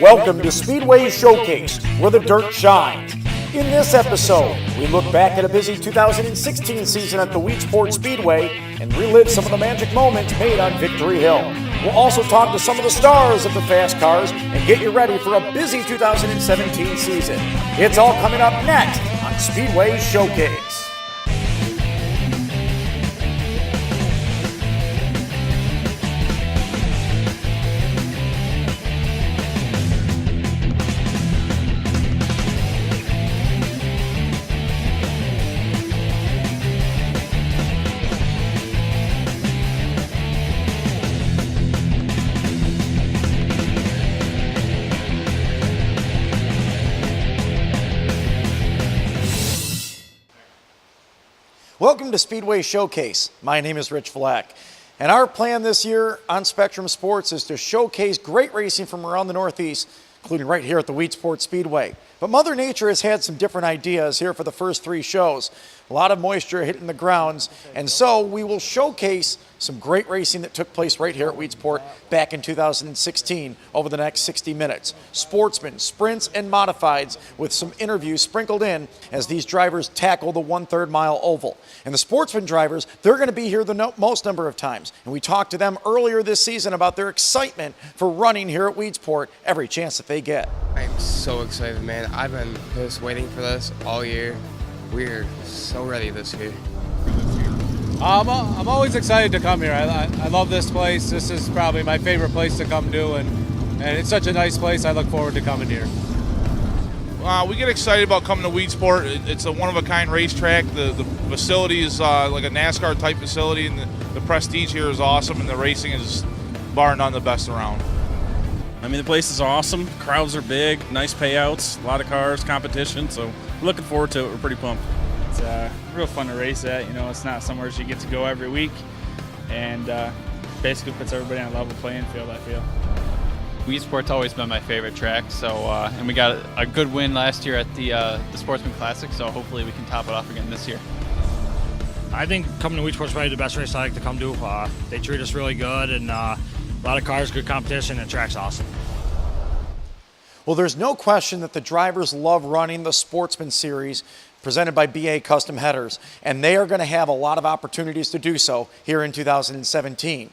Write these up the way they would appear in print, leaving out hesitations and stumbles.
Welcome to Speedway Showcase, where the dirt shines. In this episode, we look back at a busy 2016 season at the Weedsport Speedway and relive some of the magic moments made on Victory Hill. We'll also talk to some of the stars of the fast cars and get you ready for a busy 2017 season. It's all coming up next on Speedway Showcase. Welcome to Speedway Showcase. My name is Rich Flack, and our plan this year on Spectrum Sports is to showcase great racing from around the Northeast, including right here at the Weedsport Speedway. But Mother Nature has had some different ideas here for the first three shows. A lot of moisture hitting the grounds, and so we will showcase some great racing that took place right here at Weedsport back in 2016 over the next 60 minutes. Sportsman, sprints, and modifieds with some interviews sprinkled in as these drivers tackle the 1/3 mile oval. And the Sportsman drivers, they're going to be here the most number of times. And we talked to them earlier this season about their excitement for running here at Weedsport every chance that they get. I'm so excited, man. I've been just waiting for this all year. We're so ready this year. I'm always excited to come here. I love this place. This is probably my favorite place to come to, and it's such a nice place. I look forward to coming here. We get excited about coming to Weedsport. It's a one-of-a-kind racetrack. The facility is like a NASCAR-type facility, and the prestige here is awesome, and the racing is bar none the best around. I mean, the place is awesome. Crowds are big, nice payouts, a lot of cars, competition, so we're looking forward to it. We're pretty pumped. It's real fun to race at. You know, it's not somewhere you get to go every week, and basically puts everybody on a level playing field, I feel. Weedsport's always been my favorite track, so and we got a good win last year at the Sportsman Classic, so hopefully we can top it off again this year. I think coming to Weedsport's probably the best race I like to come to. They treat us really good, and a lot of cars, good competition, and the track's awesome. Well, there's no question that the drivers love running the Sportsman Series presented by BA Custom Headers, and they are going to have a lot of opportunities to do so here in 2017.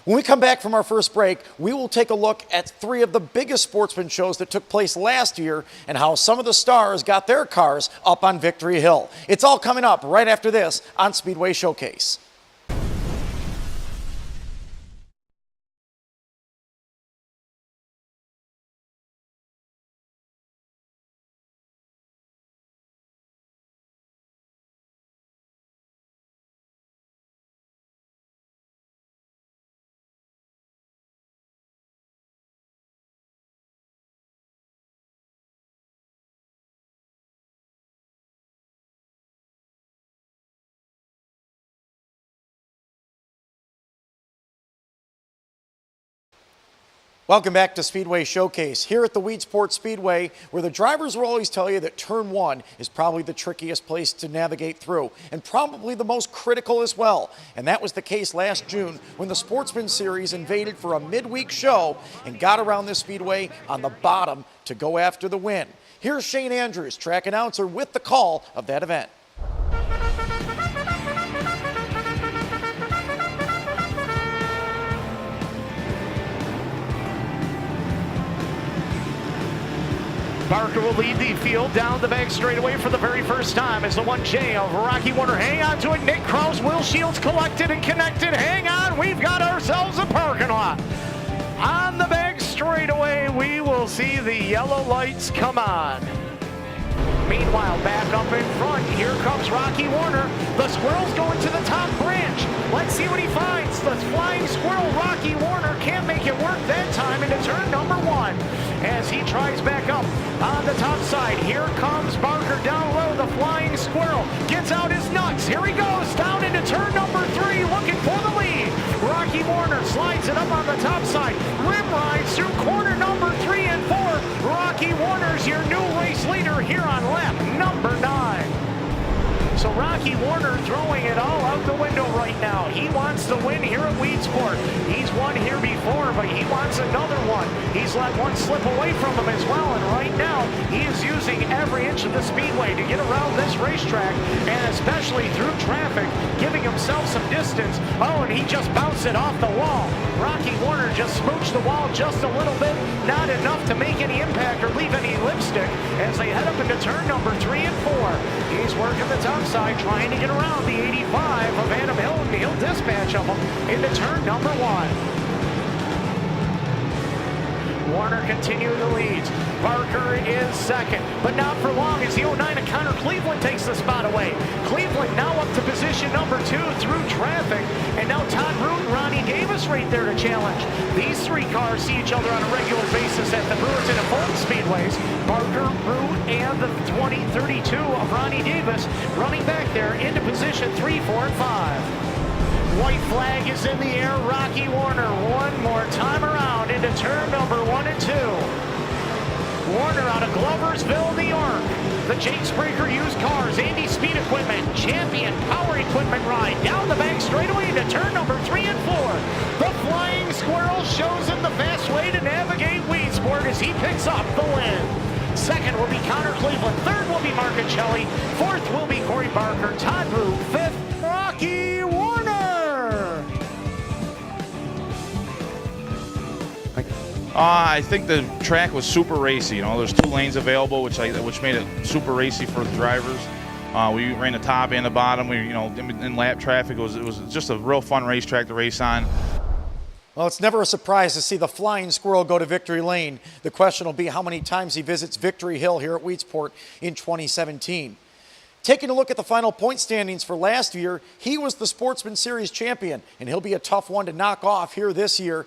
When we come back from our first break, we will take a look at three of the biggest sportsman shows that took place last year and how some of the stars got their cars up on Victory Hill. It's all coming up right after this on Speedway Showcase. Welcome back to Speedway Showcase here at the Weedsport Speedway, where the drivers will always tell you that turn one is probably the trickiest place to navigate through and probably the most critical as well. And that was the case last June when the Sportsman Series invaded for a midweek show and got around this speedway on the bottom to go after the win. Here's Shane Andrews, track announcer, with the call of that event. Barker will lead the field down the back straightaway for the very first time as the 1J of Rocky Warner. Hang on to it. Nick Krause, Will Shields collected and connected. Hang on. We've got ourselves a parking lot. On the back straightaway, we will see the yellow lights come on. Meanwhile, back up in front, here comes Rocky Warner. The squirrel's going to the top branch. Let's see what he finds. The flying squirrel, Rocky Warner, can't make it work that time into turn number one. As he tries back up on the top side, here comes Barker down low. The flying squirrel gets out his nuts. Here he goes down into turn number three, looking for the lead. Rocky Warner slides it up on the top side. Rim rides through corner number 3 and 4. Rocky Warner's your new race leader here on lap number 9. So Rocky Rocky Warner throwing it all out the window right now. He wants to win here at Weedsport. He's won here before, but he wants another one. He's let one slip away from him as well, and right now he is using every inch of the speedway to get around this racetrack, and especially through traffic, giving himself some distance. Oh, and he just bounced it off the wall. Rocky Warner just smooched the wall just a little bit, not enough to make any impact or leave any lipstick as they head up into turn number 3 and 4. He's working the top side, trying to get around the 85 of Adam Hill, and he'll dispatch of him into turn number 1. Warner continuing the leads. Barker is second, but not for long as the 09 of Connor Cleveland takes the spot away. Cleveland now up to position number 2 through traffic, and now Todd Root and Ronnie Davis right there to challenge. These three cars see each other on a regular basis at the Brewerton and Fulton Speedways. Barker, Root, and the 2032 of Ronnie Davis running back there into position 3, 4, and 5. White flag is in the air. Rocky Warner one more time around into turn number 1 and 2. Warner out of Gloversville, New York. The Jakes Breaker used cars, Andy Speed Equipment, champion power equipment ride down the bank straightaway into turn number 3 and 4. The Flying Squirrel shows him the best way to navigate Weedsport as he picks up the win. Second will be Connor Cleveland. Third will be Marcaccelli. Fourth will be Corey Barker. Todd Root. Fifth, Rocky Warner. I think the track was super racy. You know, there's 2 lanes available, which made it super racy for the drivers. We ran the top and the bottom. We, you know, in lap traffic, it was just a real fun racetrack to race on. Well, it's never a surprise to see the Flying Squirrel go to victory lane. The question will be how many times he visits Victory Hill here at Weedsport in 2017. Taking a look at the final point standings for last year, he was the Sportsman Series champion, and he'll be a tough one to knock off here this year.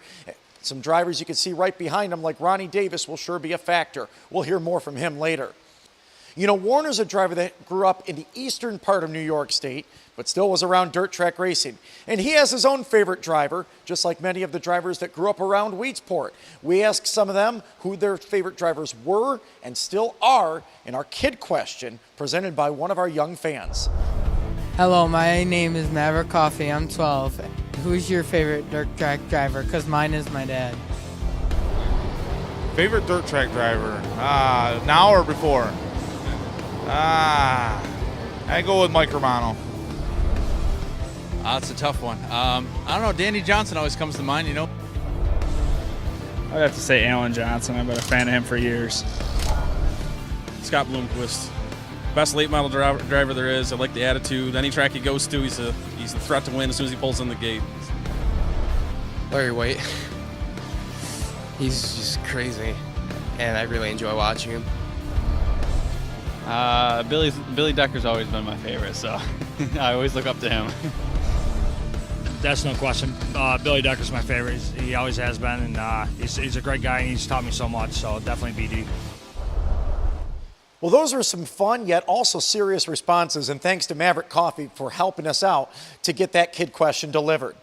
Some drivers you can see right behind him, like Ronnie Davis, will sure be a factor. We'll hear more from him later. You know, Warner's a driver that grew up in the eastern part of New York State, but still was around dirt track racing. And he has his own favorite driver, just like many of the drivers that grew up around Weedsport. We asked some of them who their favorite drivers were and still are in our Kid Question, presented by one of our young fans. Hello, my name is Maverick Coffee. I'm 12. Who's your favorite dirt track driver? Because mine is my dad. Favorite dirt track driver? Now or before? I go with Mike Romano. It's a tough one. I don't know. Danny Johnson always comes to mind, you know. I'd have to say Alan Johnson. I've been a fan of him for years. Scott Bloomquist. Best late model driver there is. I like the attitude. Any track he goes to, he's a threat to win as soon as he pulls in the gate. Larry White. He's just crazy, and I really enjoy watching him. Billy Decker's always been my favorite, so I always look up to him. That's no question. Billy Decker's my favorite. He always has been, and he's a great guy, and he's taught me so much, so definitely BD. Well, those were some fun yet also serious responses, and thanks to Maverick Coffee for helping us out to get that Kid Question delivered.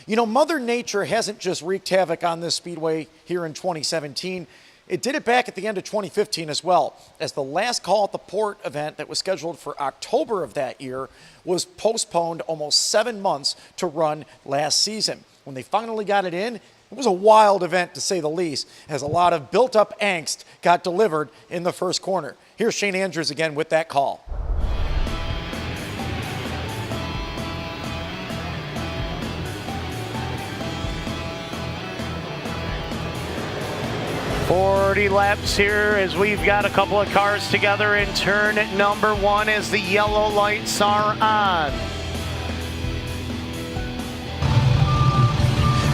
You know, Mother Nature hasn't just wreaked havoc on this speedway here in 2017. It did it back at the end of 2015 as well, as the last call at the port event that was scheduled for October of that year was postponed almost 7 months to run last season. When they finally got it in, it was a wild event to say the least, as a lot of built-up angst got delivered in the first corner. Here's Shane Andrews again with that call. .40 laps here as we've got a couple of cars together in turn number 1 as the yellow lights are on.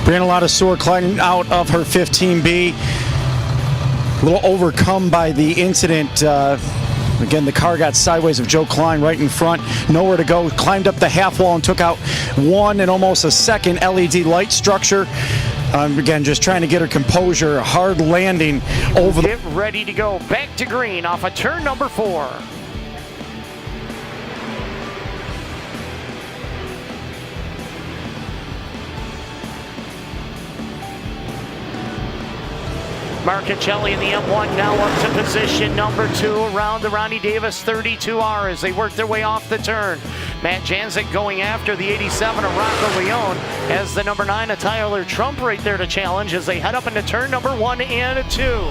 Brianna Ladouceur climbing out of her 15B. A little overcome by the incident. Again, the car got sideways of Joe Klein right in front. Nowhere to go. Climbed up the half wall and took out 1 and almost a second LED light structure. Again, just trying to get her composure. A hard landing over. Get ready to go back to green off of turn number 4. Marchicelli in the M1 now up to position number 2 around the Ronnie Davis 32R as they work their way off the turn. Matt Janzik going after the 87 of Rocco Leone as the number 9 of Tyler Trump right there to challenge as they head up into turn number 1 and 2.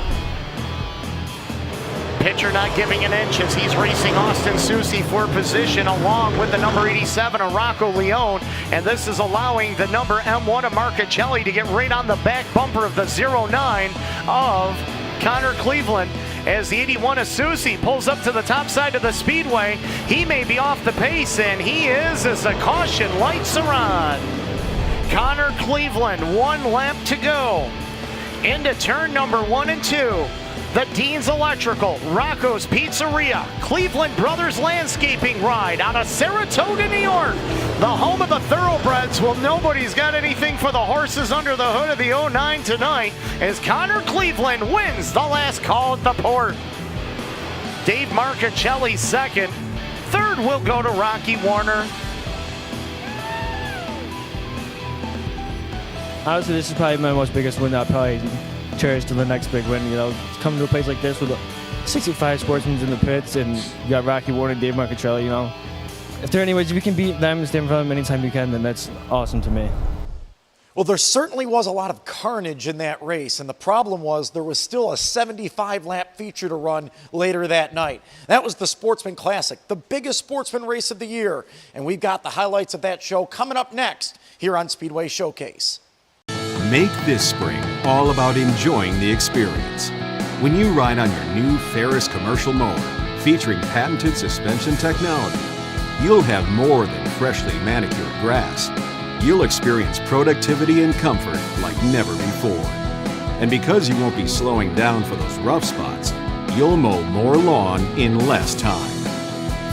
Pitcher not giving an inch as he's racing Austin Susi for position along with the number 87 of Rocco Leone. And this is allowing the number M1 of Marchicelli to get right on the back bumper of the 09 of Connor Cleveland. As the 81 of Susi pulls up to the top side of the speedway, he may be off the pace, and he is as the caution lights are on. Connor Cleveland, 1 lap to go. Into turn number 1 and 2. The Dean's Electrical, Rocco's Pizzeria, Cleveland Brothers Landscaping Ride out of Saratoga, New York. The home of the thoroughbreds. Well, nobody's got anything for the horses under the hood of the 09 tonight as Connor Cleveland wins the last call at the port. Dave Marchicelli second. Third will go to Rocky Warner. Honestly, this is probably my most biggest win. I'll probably cherish to the next big win. You know, coming to a place like this with 65 sportsmen in the pits, and you got Rocky Warner and Dave Marchicelli. You know, if there are any ways you can beat them and stand in front of them anytime you can, then that's awesome to me. Well, there certainly was a lot of carnage in that race, and the problem was there was still a 75-lap feature to run later that night. That was the Sportsman Classic, the biggest sportsman race of the year, and we've got the highlights of that show coming up next here on Speedway Showcase. Make this spring all about enjoying the experience. When you ride on your new Ferris commercial mower featuring patented suspension technology, you'll have more than freshly manicured grass. You'll experience productivity and comfort like never before. And because you won't be slowing down for those rough spots, you'll mow more lawn in less time.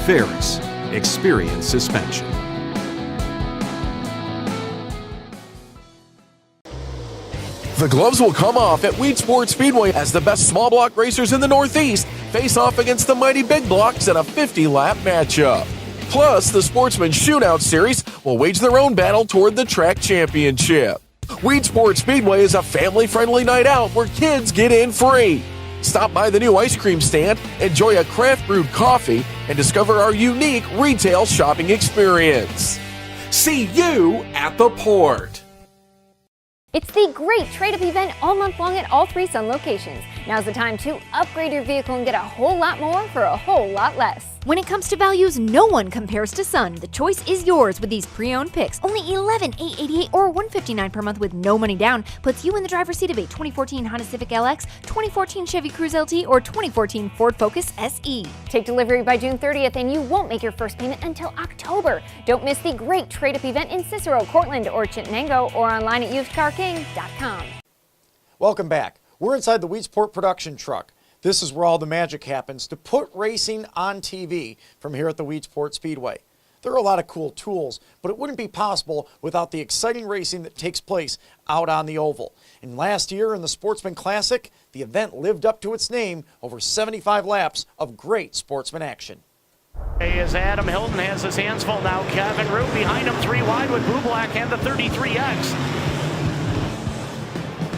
Ferris, experience suspension. The gloves will come off at Weedsport Speedway as the best small block racers in the Northeast face off against the mighty big blocks in a 50-lap matchup. Plus, the Sportsman Shootout Series will wage their own battle toward the track championship. Weedsport Speedway is a family-friendly night out where kids get in free. Stop by the new ice cream stand, enjoy a craft-brewed coffee, and discover our unique retail shopping experience. See you at the port. It's the great trade-up event all month long at all 3 Sun locations. Now's the time to upgrade your vehicle and get a whole lot more for a whole lot less. When it comes to values, no one compares to Sun. The choice is yours with these pre-owned picks. Only $11,888 or $159 per month with no money down puts you in the driver's seat of a 2014 Honda Civic LX, 2014 Chevy Cruze LT, or 2014 Ford Focus SE. Take delivery by June 30th and you won't make your first payment until October. Don't miss the great trade-up event in Cicero, Cortland, or Chittenango, or online at usedcarking.com. Welcome back. We're inside the Weedsport production truck. This is where all the magic happens to put racing on TV from here at the Weedsport Speedway. There are a lot of cool tools, but it wouldn't be possible without the exciting racing that takes place out on the oval. And last year in the Sportsman Classic, the event lived up to its name, over 75 laps of great sportsman action. As Adam Hilton has his hands full now, Kevin Root behind him 3 wide with Bublak and the 33X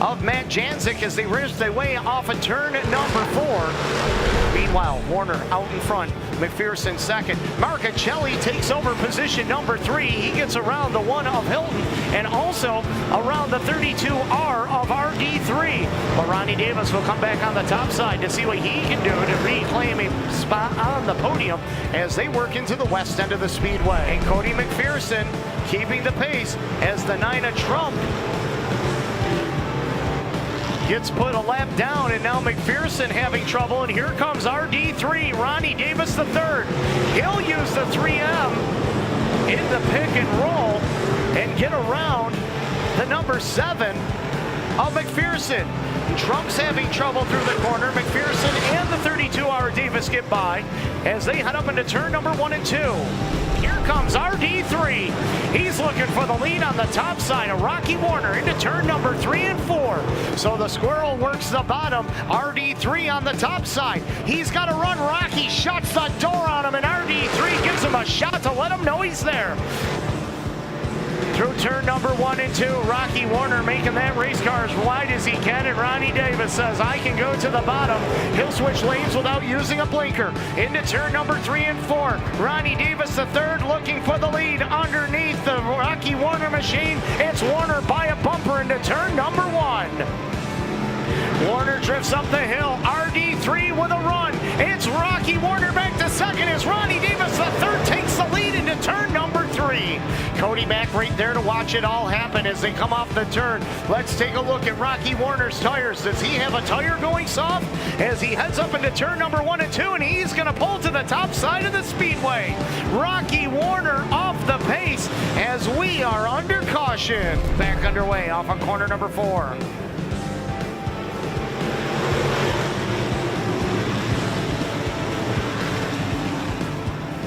of Matt Janzik as they race their way off a turn at number 4. Meanwhile, Warner out in front, McPherson second. Marchicelli takes over position number 3. He gets around the 1 of Hilton and also around the 32R of RD3. But Ronnie Davis will come back on the top side to see what he can do to reclaim a spot on the podium as they work into the west end of the speedway. And Cody McPherson keeping the pace as the 9 of Trump gets put a lap down, and now McPherson having trouble, and here comes RD3, Ronnie Davis the third. He'll use the 3M in the pick and roll and get around the number 7 of McPherson. Trump's having trouble through the corner. McPherson and the 32R Davis get by as they head up into turn number 1 and 2. Here comes RD3. He's looking for the lead on the top side of Rocky Warner into turn number 3 and 4. So the squirrel works the bottom. RD3 on the top side. He's got to run. Rocky shuts the door on him, and RD3 gives him a shot to let him know he's there. Through turn number 1 and 2, Rocky Warner making that race car as wide as he can, and Ronnie Davis says, I can go to the bottom. He'll switch lanes without using a blinker. Into turn number 3 and 4. Ronnie Davis, the third, looking for the lead underneath the Rocky Warner machine. It's Warner by a bumper into turn number 1. Warner drifts up the hill. RD3 with a run. It's Rocky Warner back to second as Ronnie Davis, the third, takes the lead into turn number 3. Cody back right there to watch it all happen as they come off the turn. Let's take a look at Rocky Warner's tires. Does he have a tire going soft? As he heads up into turn number 1 and 2, and he's going to pull to the top side of the speedway. Rocky Warner off the pace as we are under caution. Back underway off on corner number 4.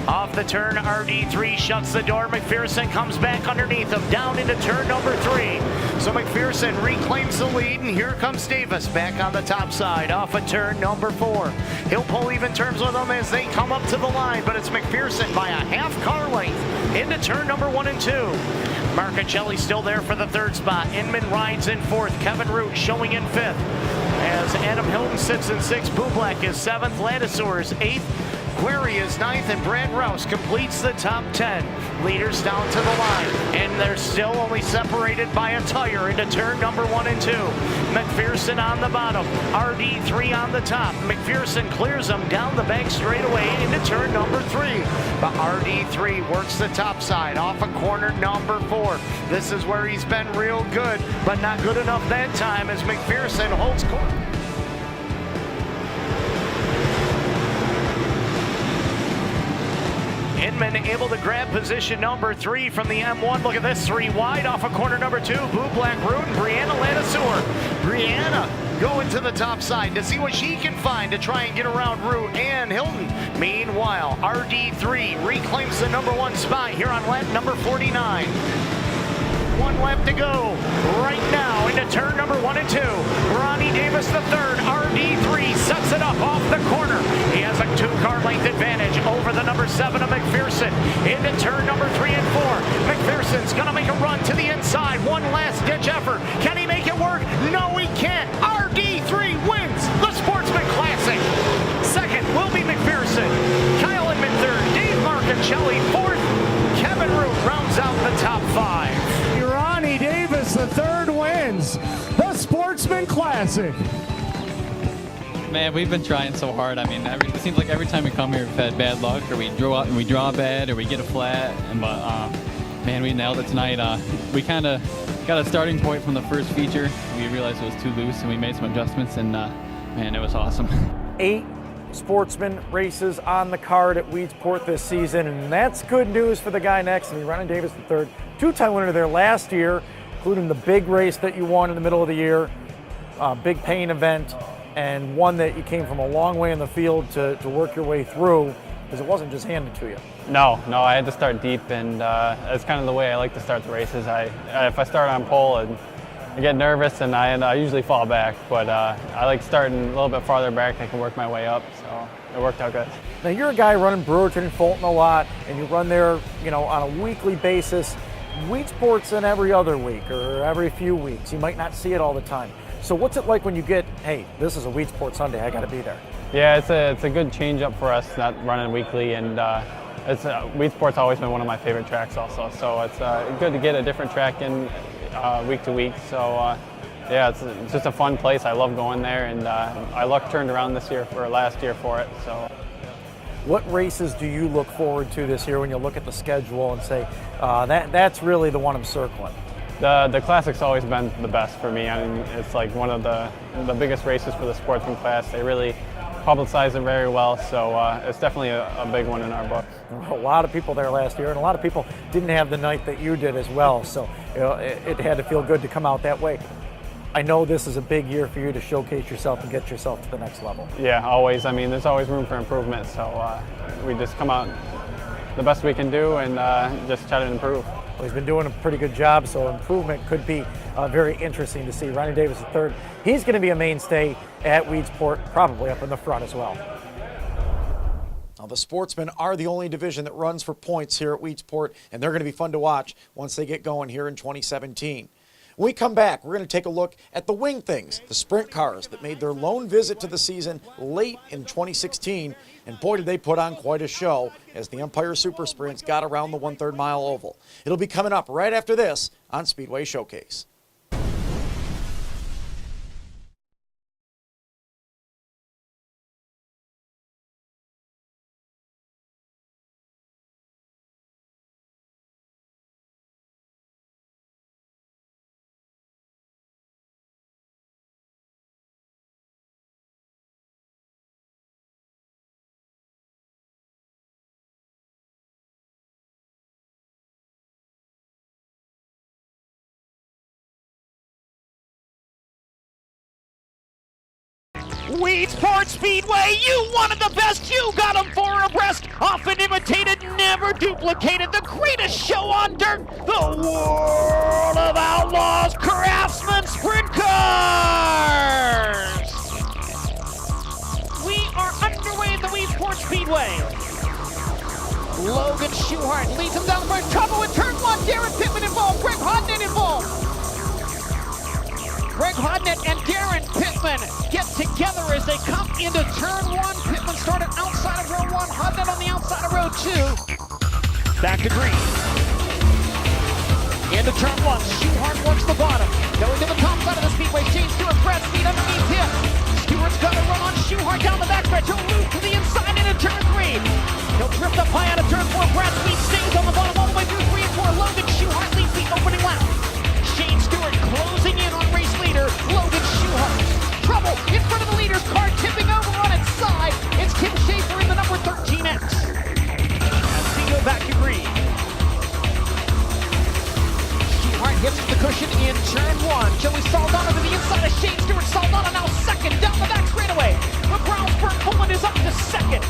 Off the turn, RD3 shuts the door. McPherson comes back underneath him, down into turn number 3. So McPherson reclaims the lead, and here comes Davis back on the top side, off of turn number 4. He'll pull even terms with them as they come up to the line, but it's McPherson by a half car length into turn number 1 and 2. Marcachelli still there for the third spot. Inman rides in 4th. Kevin Root showing in 5th. As Adam Hilton sits in 6th. Bublak is 7th. Ladisor is 8th. Query is 9th, and Brad Rouse completes the top 10. Leaders down to the line, and they're still only separated by a tire into turn number 1 and 2. McPherson on the bottom, RD3 on the top. McPherson clears them down the bank straightaway into turn number 3. But RD3 works the top side off of corner number 4. This is where he's been real good, but not good enough that time as McPherson holds court. Inman able to grab position number 3 from the M1. Look at this, 3 wide off of corner number 2. Bublak, Root, and Brianna Ladisor. Brianna going to the top side to see what she can find to try and get around Root and Hilton. Meanwhile, RD3 reclaims the number 1 spot here on lap number 49. 1 lap to go right now into turn number 1 and 2. Ronnie Davis the third. RD3 sets it up off the corner. He has a 2-car length advantage over the number 7 of McPherson. Into turn number 3 and 4. McPherson's going to make a run to the inside. One last ditch effort. Can he make it work? No, he can't. RD3 wins the Sportsman Classic. Second will be McPherson. Kyle Inman third. Dave Marcachelli fourth. Kevin Root rounds out the top 5. Ronnie Davis, the third, wins the Sportsman Classic. Man, we've been trying so hard. I mean, it seems like every time we come here, we've had bad luck, or we draw bad, or we get a flat. But man, we nailed it tonight. We kind of got a starting point from the first feature. We realized it was too loose, and we made some adjustments. And man, it was awesome. 8 Sportsman races on the card at Weedsport this season, and that's good news for the guy next to me, Ronnie Davis III, 2-time winner there last year, including the big race that you won in the middle of the year, big paying event, and one that you came from a long way in the field to work your way through, because it wasn't just handed to you. No, I had to start deep, and that's kind of the way I like to start the races. If I start on pole, and I get nervous, and I usually fall back, but I like starting a little bit farther back. I can work my way up, so it worked out good. Now you're a guy running Brewerton and Fulton a lot, and you run there, on a weekly basis. Weedsport's in every other week or every few weeks. You might not see it all the time. So what's it like when you get, hey, this is a Weedsport Sunday, I got to be there? Yeah, it's a good change up for us, not running weekly, and Weedsport's always been one of my favorite tracks also. So it's good to get a different track in week to week. So yeah, it's just a fun place. I love going there, and I luck turned around last year for it. So. What races do you look forward to this year when you look at the schedule and say, that's really the one I'm circling? The Classic's always been the best for me. I mean, it's like one of the biggest races for the Sportsman class. They really publicize it very well, so it's definitely a big one in our book. A lot of people there last year, and a lot of people didn't have the night that you did as well, so it had to feel good to come out that way. I know this is a big year for you to showcase yourself and get yourself to the next level. Yeah, always. I mean, there's always room for improvement, so we just come out the best we can do and just try to improve. Well, he's been doing a pretty good job, so improvement could be very interesting to see. Ronnie Davis III, he's going to be a mainstay at Weedsport, probably up in the front as well. Now, the Sportsmen are the only division that runs for points here at Weedsport, and they're going to be fun to watch once they get going here in 2017. When we come back, we're going to take a look at the wing things, the sprint cars that made their lone visit to the season late in 2016, and boy, did they put on quite a show as the Empire Super Sprints got around the 1/3 mile oval. It'll be coming up right after this on Speedway Showcase. Weedsport Speedway, you wanted the best, you got them four abreast, often imitated, never duplicated, the greatest show on dirt, the World of Outlaws Craftsman Sprint Cars! We are underway at the Weedsport Speedway. Logan Schuhart leads him down the front, trouble with turn one, Darren Pittman involved, Greg Hodnett involved. Greg Hodnett and Darren Pittman get together as they come into turn one. Pittman started outside of row one, Hodnett on the outside of row two. Back to green. Into turn one, Schuhart works the bottom. Going to the top side of the speedway, Shane Stewart, Brad Speed underneath him. Stewart's got to run on Schuhart down the backstretch. He'll move to the inside into turn three. He'll drift up high out of turn four. Brad Speed stays on the bottom all the way through 3 and 4. Logan Schuhart leads the opening lap. Shane Stewart closing in on race leader, Logan Schuhart. Trouble in front of the leader's car, tipping over on its side. It's Tim Schaefer in the number 13X. As we go back to green. Schuhart hits the cushion in turn one. Joey Saldana to the inside of Shane Stewart. Saldana now second down the back straightaway. The Brownsburg Pullman is up to second.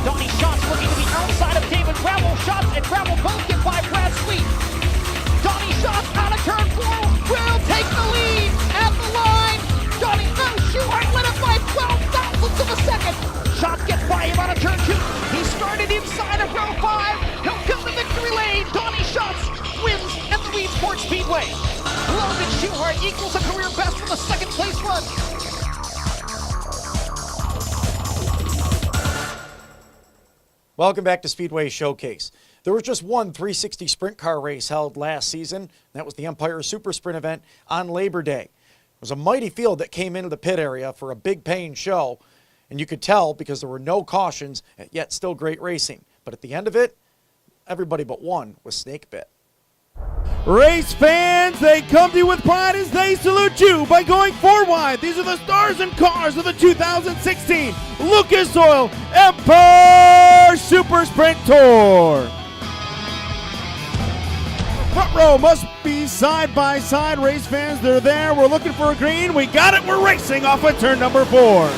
Donnie Schatz looking to the outside of David Gravel. Schatz and Gravel both get by Brad Sweet. Donnie Schatz out of turn four will take the lead at the line. Donnie, no, Schuhart led it by 12 thousandths of a second. Schatz gets by him out of turn two. He started inside of row five. He'll go to victory lane. Donnie Schatz wins at the Weedsport Speedway. Logan Schuhart equals a career best from the second place run. Welcome back to Speedway Showcase. There was just one 360 sprint car race held last season. That was the Empire Super Sprint event on Labor Day. It was a mighty field that came into the pit area for a big paying show, and you could tell because there were no cautions, yet still great racing. But at the end of it, everybody but one was snake bit. Race fans, they come to you with pride as they salute you by going 4 wide. These are the stars and cars of the 2016 Lucas Oil Empire Super Sprint Tour. Front row must be side by side. Race fans, they're there. We're looking for a green. We got it. We're racing off of turn number 4.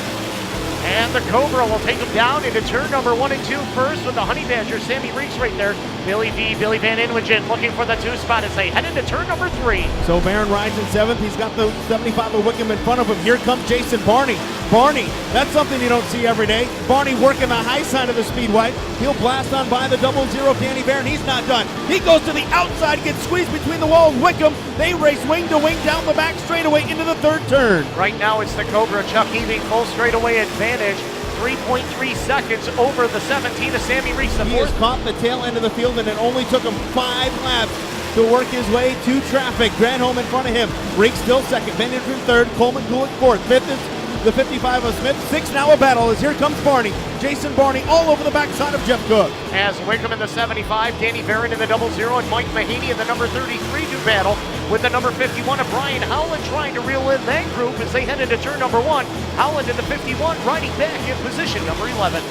And the Cobra will take him down into turn number 1 and 2 first with the Honey Badger. Sammy Reeks right there. Billy Van Inwagen looking for the 2 spot as they head into turn number 3. So Barron rides in 7th. He's got the 75 of Wickham in front of him. Here comes Jason Barney. Barney, that's something you don't see every day. Barney working the high side of the speedway. He'll blast on by the 00 Danny Barron. He's not done. He goes to the outside, gets squeezed between the walls. Wickham, they race wing to wing down the back straightaway into the 3rd turn. Right now it's the Cobra. Chuck Hebing full straightaway advantage. 3.3 seconds over the 17 of Sammy Reeks. He has caught the tail end of the field, and it only took him 5 laps to work his way to traffic. Granholm in front of him. Reeks still second. Bennington 3rd. Coleman Gulick 4th. 5th is the 55 of Smith. 6th now a battle as here comes Barney. Jason Barney all over the backside of Jeff Cook. As Wickham in the 75, Danny Barron in the 00, and Mike Mahaney in the number 33 do battle with the number 51 of Brian Howland trying to reel in that group as they head into turn number 1. Howland in the 51 riding back in position number 11.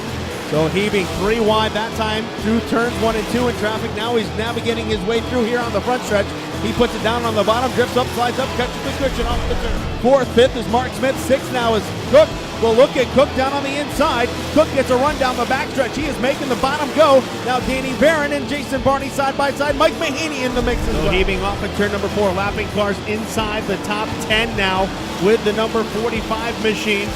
So Hebing 3 wide that time through turns 1 and 2 in traffic. Now he's navigating his way through here on the front stretch. He puts it down on the bottom, drifts up, slides up, catches the cushion off the turn. 4th, 5th is Mark Smith. 6th now is Cook. We'll look at Cook down on the inside. Cook gets a run down the backstretch. He is making the bottom go. Now Danny Barron and Jason Barney side by side. Mike Mahaney in the mix as well. Hebing off in turn number 4. Lapping cars inside the top 10 now with the number 45 machine.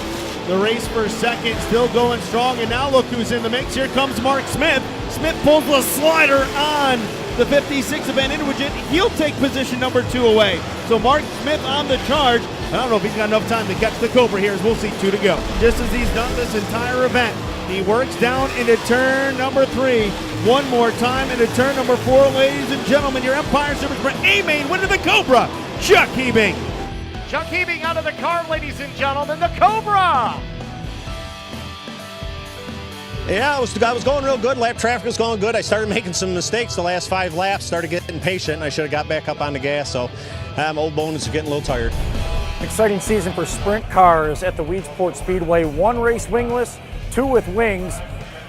The race for second, still going strong, and now look who's in the mix. Here comes Mark Smith. Smith pulls the slider on the 56 of Van Inwagen. He'll take position number 2 away. So Mark Smith on the charge. I don't know if he's got enough time to catch the Cobra here, as we'll see 2 to go. Just as he's done this entire event, he works down into turn number 3. One more time into turn number 4, ladies and gentlemen. Your Empire Service for A-Main winning the Cobra, Chuck Hebing. Chuck Hebing out of the car, ladies and gentlemen, the Cobra. Yeah, I was going real good. Lap traffic was going good. I started making some mistakes the last 5 laps, started getting impatient, and I should have got back up on the gas, so old bones is getting a little tired. Exciting season for sprint cars at the Weedsport Speedway. 1 race wingless, 2 with wings.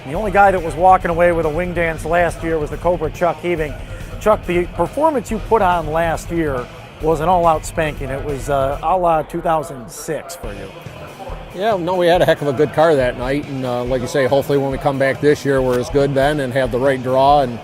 The only guy that was walking away with a wing dance last year was the Cobra, Chuck Hebing. Chuck, the performance you put on last year was an all-out spanking. It was a la 2006 for you. Yeah, no, we had a heck of a good car that night, and like you say, hopefully when we come back this year, we're as good then and have the right draw. And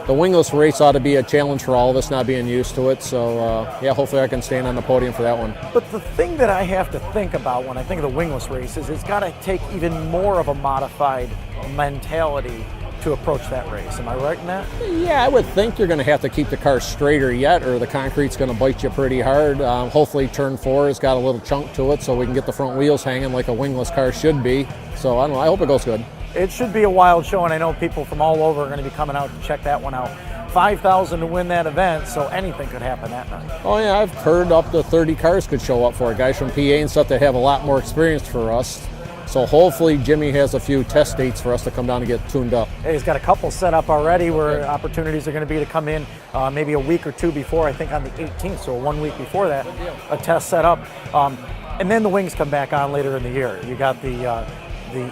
the wingless race ought to be a challenge for all of us, not being used to it. So, yeah, hopefully I can stand on the podium for that one. But the thing that I have to think about when I think of the wingless race is it's got to take even more of a modified mentality to approach that race. Am I right in that? Yeah, I would think you're going to have to keep the car straighter yet, or the concrete's going to bite you pretty hard. Hopefully turn 4 has got a little chunk to it so we can get the front wheels hanging like a wingless car should be. So I don't know, I hope it goes good. It should be a wild show, and I know people from all over are going to be coming out to check that one out. $5,000 to win that event, so anything could happen that night. Oh yeah, I've heard up to 30 cars could show up for it. Guys from PA and stuff that have a lot more experience for us. So hopefully Jimmy has a few test dates for us to come down and get tuned up. Hey, he's got a couple set up already where opportunities are going to be to come in maybe a week or 2 before, I think on the 18th, so 1 week before that, a test set up. And then the wings come back on later in the year. You got the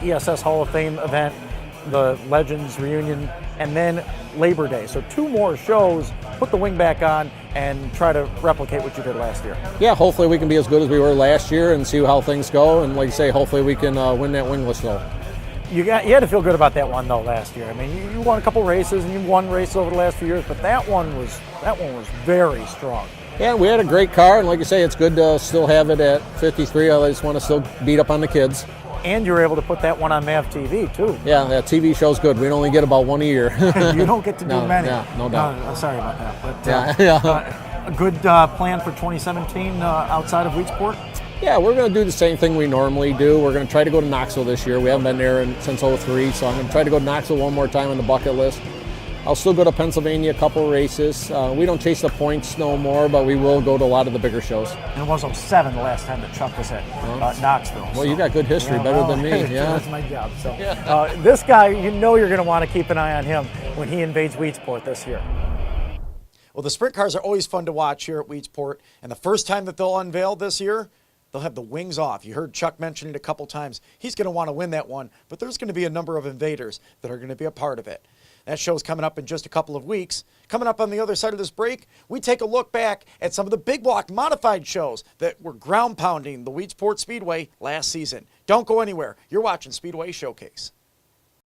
ESS Hall of Fame event, the Legends reunion, and then Labor Day. So 2 more shows, put the wing back on, and try to replicate what you did last year. Yeah, hopefully we can be as good as we were last year and see how things go. And like you say, hopefully we can win that wingless though. You had to feel good about that one though last year. I mean, you won a couple races and you won races over the last few years, but that one was very strong. Yeah, we had a great car, and like you say, it's good to still have it at 53. I just want to still beat up on the kids. And you were able to put that one on MAV TV too. Yeah, that TV show's good. We only get about 1 a year. You don't get to do many. Yeah, no doubt. Sorry about that. But a good plan for 2017 outside of Weedsport? Yeah, we're going to do the same thing we normally do. We're going to try to go to Knoxville this year. We haven't been there since 03, so I'm going to try to go to Knoxville one more time on the bucket list. I'll still go to Pennsylvania a couple races. We don't chase the points no more, but we will go to a lot of the bigger shows. And it was 07 the last time that Chuck was at Knoxville. Well, you got good history, better than me. Yeah, that's my job. So this guy, you know you're going to want to keep an eye on him when he invades Weedsport this year. Well, the sprint cars are always fun to watch here at Weedsport, and the first time that they'll unveil this year, they'll have the wings off. You heard Chuck mention it a couple times. He's going to want to win that one, but there's going to be a number of invaders that are going to be a part of it. That show's coming up in just a couple of weeks. Coming up on the other side of this break, we take a look back at some of the big block modified shows that were ground pounding the Weedsport Speedway last season. Don't go anywhere. You're watching Speedway Showcase.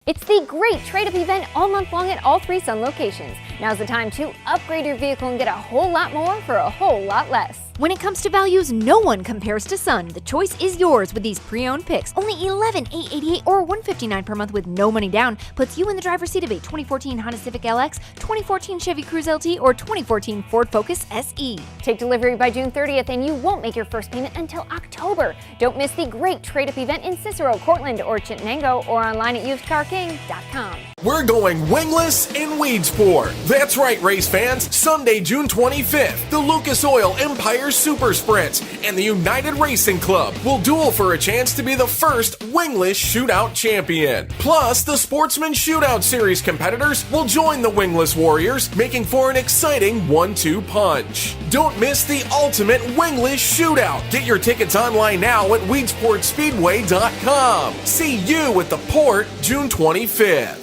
It's the great trade-up event all month long at all 3 Sun locations. Now's the time to upgrade your vehicle and get a whole lot more for a whole lot less. When it comes to values, no one compares to Sun. The choice is yours with these pre-owned picks. Only $11,888 or $159 per month with no money down puts you in the driver's seat of a 2014 Honda Civic LX, 2014 Chevy Cruze LT, or 2014 Ford Focus SE. Take delivery by June 30th and you won't make your first payment until October. Don't miss the great trade-up event in Cicero, Cortland, or Chittenango, or online at usedcarking.com. We're going wingless in Weedsport. That's right, race fans. Sunday, June 25th, the Lucas Oil Empire Super Sprints and the United Racing Club will duel for a chance to be the first wingless shootout champion. Plus, the Sportsman Shootout Series competitors will join the wingless warriors, making for an exciting 1-2 punch. Don't miss the ultimate wingless shootout. Get your tickets online now at weedsportspeedway.com. See you at the port June 25th.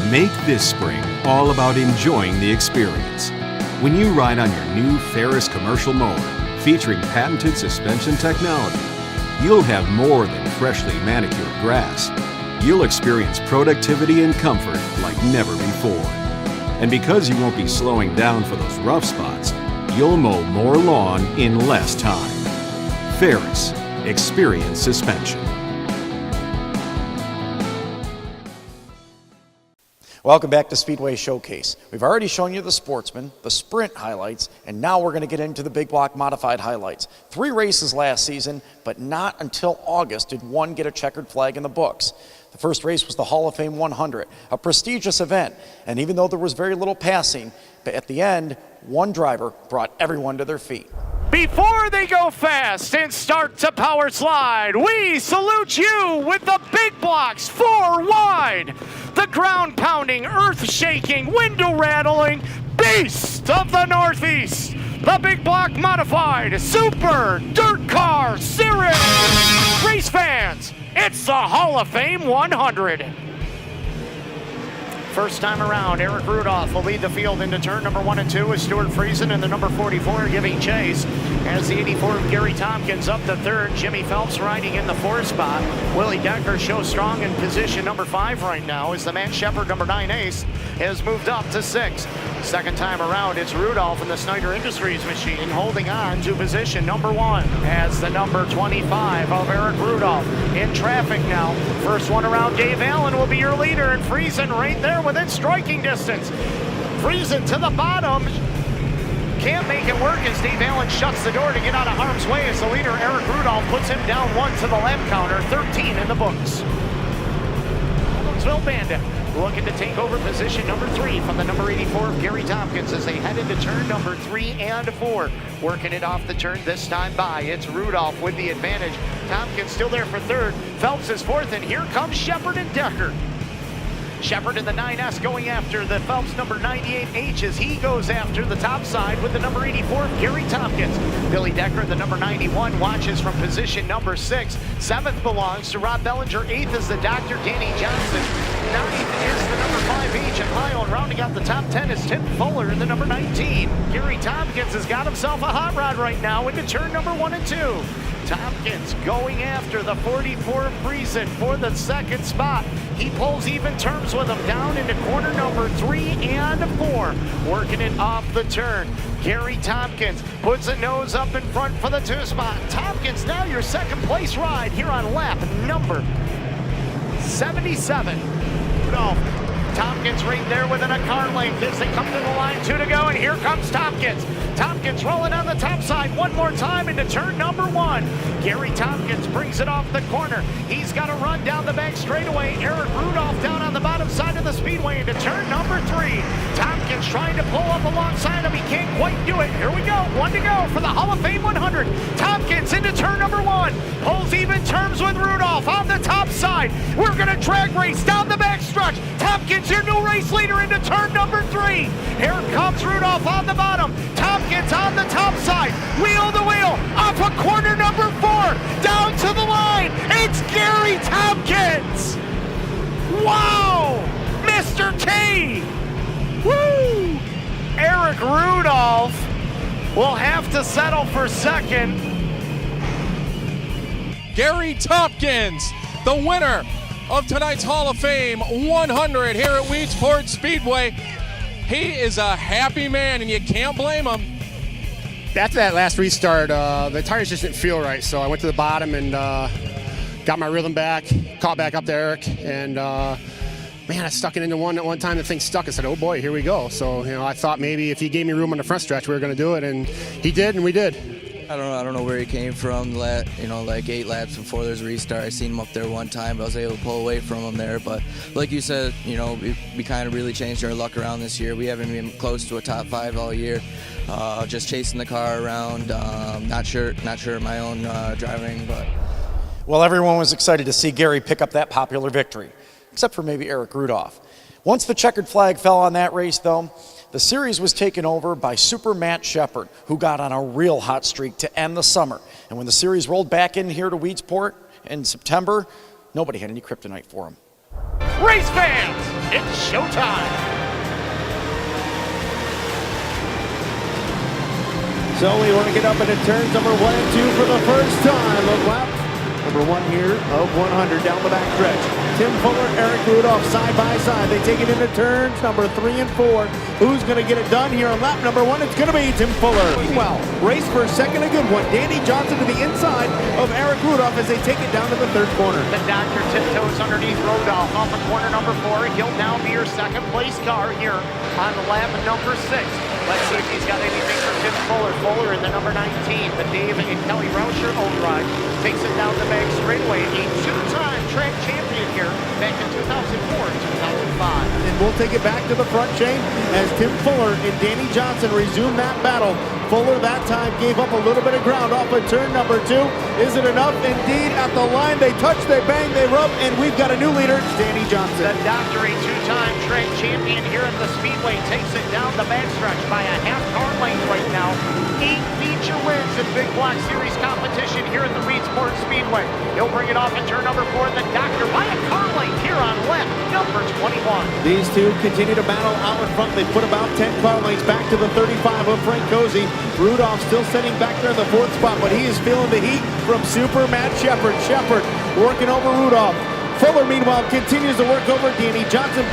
Make this spring all about enjoying the experience. When you ride on your new Ferris commercial mower featuring patented suspension technology, you'll have more than freshly manicured grass. You'll experience productivity and comfort like never before. And because you won't be slowing down for those rough spots, you'll mow more lawn in less time. Ferris, experience suspension. Welcome back to Speedway Showcase. We've already shown you the Sportsman, the Sprint highlights, and now we're going to get into the Big Block Modified highlights. 3 races last season, but not until August did one get a checkered flag in the books. The first race was the Hall of Fame 100, a prestigious event, and even though there was very little passing, but at the end, one driver brought everyone to their feet. Before they go fast and start to power slide, we salute you with the big blocks 4 wide. The ground pounding, earth shaking, window rattling beast of the Northeast. The Big Block Modified Super Dirt Car Series. Race fans, it's the Hall of Fame 100. First time around, Eric Rudolph will lead the field into turn number 1 and 2 with Stuart Friesen and the number 44 giving chase. As the 84 of Gary Tompkins up to third, Jimmy Phelps riding in the 4th spot. Willie Decker shows strong in position number 5 right now as the Matt Shepard number 9 ace has moved up to 6. Second time around, it's Rudolph in the Snyder Industries machine holding on to position number 1 as the number 25 of Eric Rudolph in traffic now. First one around, Dave Allen will be your leader, and Friesen right there within striking distance. Friesen to the bottom. Can't make it work as Dave Allen shuts the door to get out of harm's way as the leader, Eric Rudolph, puts him down 1 to the lap counter, 13 in the books. Evansville Bandit looking to take over position number 3 from the number 84 of Gary Tompkins as they head into turn number 3 and 4. Working it off the turn this time by. It's Rudolph with the advantage. Tompkins still there for third. Phelps is 4th, and here comes Shepard and Decker. Shepard in the 9S going after the Phelps number 98H as he goes after the top side with the number 84, Gary Tompkins. Billy Decker, the number 91, watches from position number 6. 7th belongs to Rob Bellinger. 8th is the Dr. Danny Johnson. 9th is the number 5H and Lyle. And rounding out the top 10 is Tim Fuller in the number 19. Gary Tompkins has got himself a hot rod right now into turn number 1 and 2. Tompkins going after the 44 Friesen for the 2nd spot. He pulls even terms with him down into corner number 3 and 4. Working it off the turn. Gary Tompkins puts a nose up in front for the 2 spot. Tompkins now your 2nd place ride here on lap number 77. Rudolph. Tompkins right there within a car length as they come to the line. 2 to go, and here comes Tompkins. Tompkins rolling on the top side one more time into turn number 1. Gary Tompkins brings it off the corner. He's got to run down the back straightaway. Eric Rudolph down on the bottom side of the speedway into turn number 3. Tompkins trying to pull up alongside him. He can't quite do it. Here we go. 1 to go for the Hall of Fame 100. Tompkins into turn number 1. Pulls even terms with Rudolph on the top side. We're going to drag race down the back stretch. Tompkins, your new race leader, into turn number 3. Here comes Rudolph on the bottom. Tompkins on the top side. Wheel to wheel. Off of corner number 4. Down to the line. It's Gary Tompkins. Wow. Mr. T. Woo. Eric Rudolph will have to settle for 2nd. Gary Tompkins, the winner of tonight's Hall of Fame 100 here at Weedsport Speedway. He is a happy man, and you can't blame him. After that last restart, the tires just didn't feel right, so I went to the bottom and got my rhythm back, caught back up to Eric, and man, I stuck it into one at one time. The thing stuck. I said, oh boy, here we go. So, I thought maybe if he gave me room on the front stretch, we were going to do it, and he did, and we did. I don't know where he came from. Like 8 laps before there's a restart. I seen him up there one time, but I was able to pull away from him there. But like you said, we kind of really changed our luck around this year. We haven't been close to a top 5 all year. Just chasing the car around. Not sure my own driving, but. Well, everyone was excited to see Gary pick up that popular victory, except for maybe Eric Rudolph. Once the checkered flag fell on that race, though, the series was taken over by Super Matt Shepard, who got on a real hot streak to end the summer. And when the series rolled back in here to Weedsport in September, nobody had any kryptonite for him. Race fans, it's showtime. So we want to get up into turns number 1 and 2 for the first time of lap number 1 here of 100 down the back stretch. Tim Fuller, Eric Rudolph side by side. They take it into turns number 3 and 4. Who's going to get it done here on lap number 1? It's going to be Tim Fuller. Well, race for a second, a good one. Danny Johnson to the inside of Eric Rudolph as they take it down to the third corner. The Doctor tiptoes underneath Rudolph off of corner number 4. He'll now be your second place car here on lap number 6. Let's see if he's got anything for Tim Fuller. Fuller in the number 19. The Dave and Kelly Rauscher Ride takes it down the back straightaway. A two-time track champion here back in 2004 and 2005. And we'll take it back to the front chain as Tim Fuller and Danny Johnson resume that battle. Fuller that time gave up a little bit of ground off of turn number 2. Is it enough? Indeed, at the line, they touch, they bang, they rub, and we've got a new leader, it's Danny Johnson. The Doctor, a two-time track champion here at the Speedway, takes it down the backstretch by a half car length right now. 8 feature wins in Big Block Series competition here at the Weedsport Speedway. He'll bring it off in turn number 4. The Doctor by a car length here on lap number 21. These two continue to battle out in front. They put about 10 car lengths back to the 35 of Frank Cozy. Rudolph still sitting back there in the 4th spot, but he is feeling the heat from Super Matt Shepard. Shepard working over Rudolph. Fuller, meanwhile, continues to work over Danny Johnson.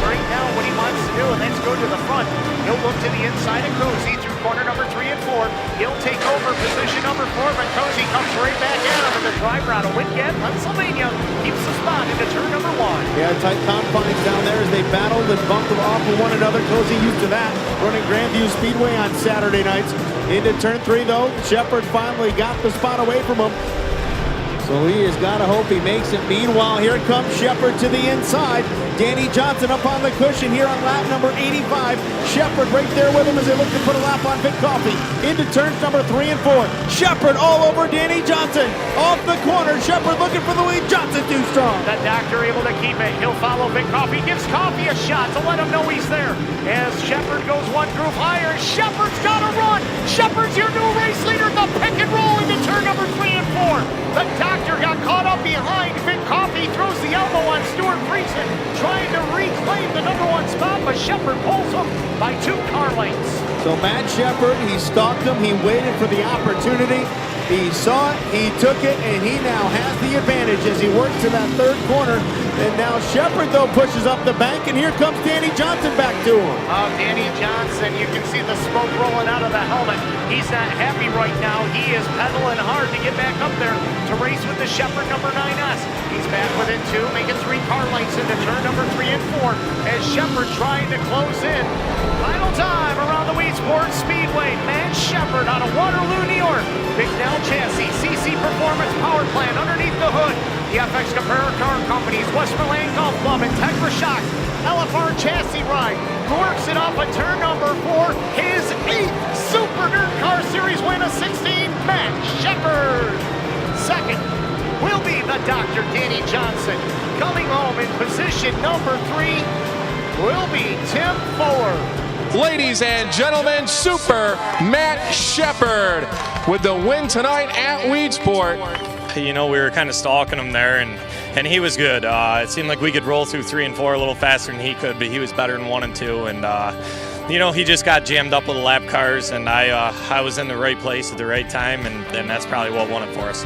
Right now, what he wants to do, and let's go to the front. He'll look to the inside of Cozy through corner number 3 and 4. He'll take over position number 4, but Cozy comes right back at him in the driver out of Whitgate, Pennsylvania. Keeps the spot into turn number 1. Yeah, tight confines down there as they battled and bumped off of one another. Cozy used to that, running Grandview Speedway on Saturday nights. Into turn 3, though, Shepard finally got the spot away from him. So he has got to hope he makes it. Meanwhile, here comes Shepard to the inside. Danny Johnson up on the cushion here on lap number 85. Shepard right there with him as they look to put a lap on Vic Coffey. Into turns number 3 and 4. Shepard all over Danny Johnson. Off the corner, Shepard looking for the lead. Johnson too strong. The Doctor able to keep it. He'll follow Vic Coffey. Gives Coffey a shot to let him know he's there. As Shepard goes one groove higher, Shepard's got to run. Shepard's your new race leader. The pick and roll into turn number 3 and 4. The Doctor got caught up behind. Vic Coffey throws the elbow on Stuart Friesen, trying to reclaim the number 1 spot, but Shepard pulls him by 2 car lengths. So Matt Shepard, he stalked him, he waited for the opportunity, he saw it, he took it, and he now has the advantage as he works to that 3rd corner. And now Shepard, though, pushes up the bank, and here comes Danny Johnson back to him. Danny Johnson, you can see the smoke rolling out of the helmet. He's not happy right now. He is pedaling hard to get back up there to race with the Shepard number 9S. He's back within 2, making 3 car lengths into turn number 3 and 4 as Shepard trying to close in. Final time around the Weedsport Speedway. Matt Shepard out of Waterloo, New York. Big Nell chassis, CC Performance Power Plant underneath the hood. The FX Compare Car Companies, Westmoreland Golf Club, Integra Shocks, LFR Chassis Ride, who works it off on turn number 4. His 8th Super Nerd Car Series win of 16, Matt Shepard. Second will be the Dr. Danny Johnson. Coming home in position number 3 will be Tim Fuller. Ladies and gentlemen, Super Matt Shepard with the win tonight at Weedsport. You know, we were kind of stalking him there, and he was good. It seemed like we could roll through 3 and 4 a little faster than he could, but he was better in 1 and 2. And you know, he just got jammed up with the lap cars, and I was in the right place at the right time, and that's probably what won it for us.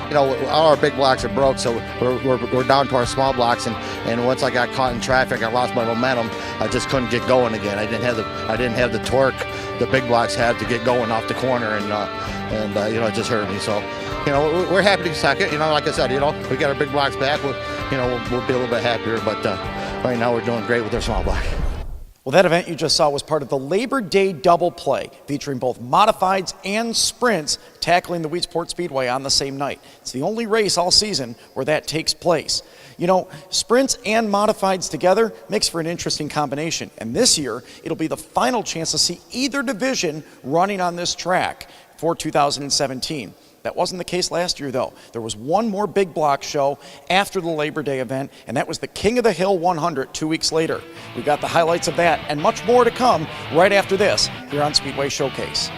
You know, all our big blocks are broke, so we're down to our small blocks, and once I got caught in traffic, I lost my momentum. I just couldn't get going again. I didn't have the torque the big blocks had to get going off the corner, and you know, it just hurt me. So, you know, we're happy to second. You know, like I said, you know, we got our big blocks back. We'll be a little bit happier, but right now we're doing great with our small block. Well, that event you just saw was part of the Labor Day double play, featuring both modifieds and sprints tackling the Weedsport Speedway on the same night. It's the only race all season where that takes place. You know, sprints and modifieds together makes for an interesting combination. And this year, it'll be the final chance to see either division running on this track for 2017. That wasn't the case last year, though. There was one more big block show after the Labor Day event, and that was the King of the Hill 100 2 weeks later. We got the highlights of that and much more to come right after this here on Speedway Showcase.